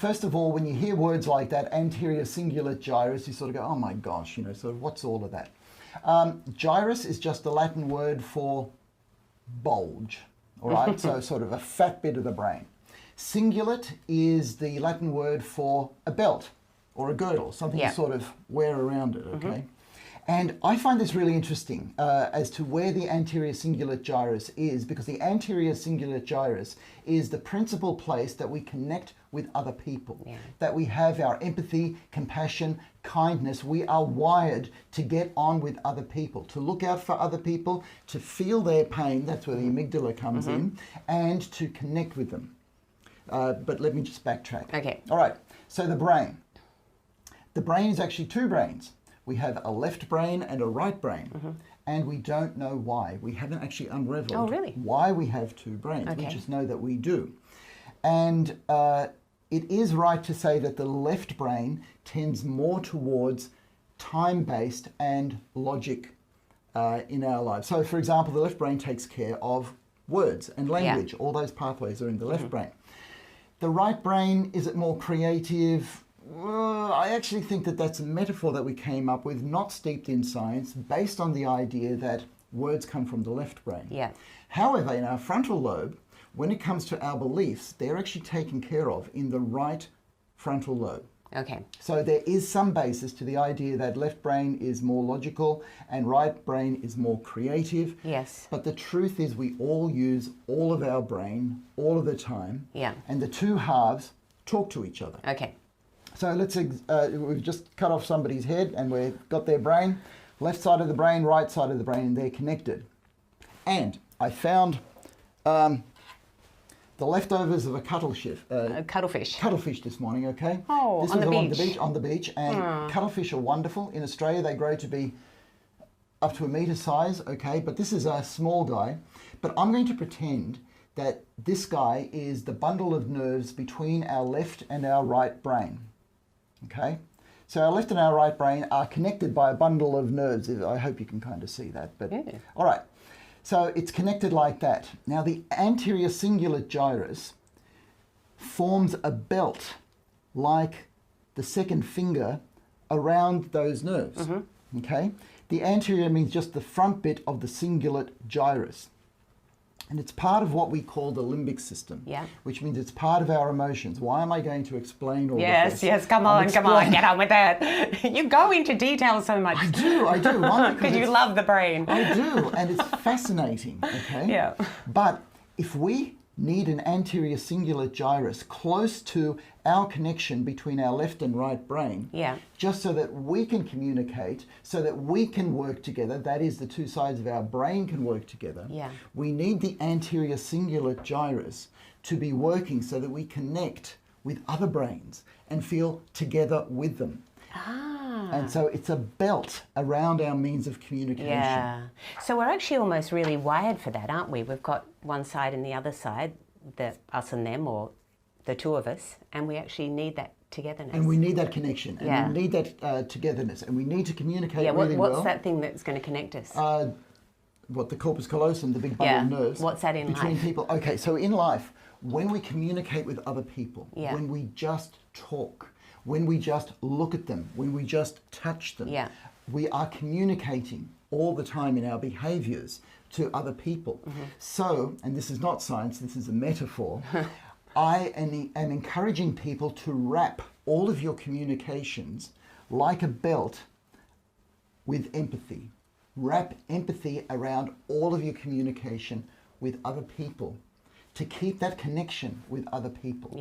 first of all, when you hear words like that, anterior cingulate gyrus, you sort of go, oh my gosh, you know, so what's all of that? Gyrus is just the Latin word for bulge, all right? So sort of a fat bit of the brain. Cingulate is the Latin word for a belt or a girdle, something you sort of wear around it, okay? And I find this really interesting as to where the anterior cingulate gyrus is, because the anterior cingulate gyrus is the principal place that we connect with other people, that we have our empathy, compassion, kindness. We are wired to get on with other people, to look out for other people, to feel their pain, that's where the amygdala comes in, and to connect with them. But let me just backtrack. Okay. All right, so the brain. The brain is actually two brains. We have a left brain and a right brain, and we don't know why. We haven't actually unraveled why we have two brains. We just know that we do. And it is right to say that the left brain tends more towards time-based and logic in our lives. So, for example, the left brain takes care of words and language. All those pathways are in the left brain. The right brain, is it more creative? I actually think that that's a metaphor that we came up with, not steeped in science, based on the idea that words come from the left brain. However, in our frontal lobe, when it comes to our beliefs, they're actually taken care of in the right frontal lobe. So there is some basis to the idea that left brain is more logical and right brain is more creative. But the truth is we all use all of our brain all of the time. And the two halves talk to each other. So let's say we've just cut off somebody's head and we've got their brain, left side of the brain, right side of the brain, and they're connected. And I found the leftovers of a cuttlefish. Cuttlefish this morning, okay? Oh, this on was the beach. On the beach, and cuttlefish are wonderful. In Australia, they grow to be up to 1 metre size, okay? But this is a small guy. But I'm going to pretend that this guy is the bundle of nerves between our left and our right brain. Okay, so our left and our right brain are connected by a bundle of nerves. I hope you can kind of see that. But all right, so it's connected like that. Now the anterior cingulate gyrus forms a belt like the second finger around those nerves. Okay, the anterior means just the front bit of the cingulate gyrus. And it's part of what we call the limbic system, which means it's part of our emotions. Why am I going to explain all this? Yes, come on, get on with it. You go into detail so much. I do. Because you love the brain. I do, and it's fascinating, okay? But if we need an anterior cingulate gyrus close to our connection between our left and right brain, just so that we can communicate, so that we can work together, that is, the two sides of our brain can work together, we need the anterior cingulate gyrus to be working so that we connect with other brains and feel together with them. And so it's a belt around our means of communication. So we're actually almost really wired for that, aren't we? We've got one side and the other side, the us and them, or the two of us, and we actually need that togetherness. And we need that connection, and we need that togetherness, and we need to communicate really well. What's that thing that's going to connect us? The corpus callosum, the big bundle of nerves. What's that in between life? People. Okay, so in life, when we communicate with other people, when we just talk, when we just look at them, when we just touch them, we are communicating all the time in our behaviors to other people. So, and this is not science, this is a metaphor, I am encouraging people to wrap all of your communications like a belt with empathy. Wrap empathy around all of your communication with other people to keep that connection with other people.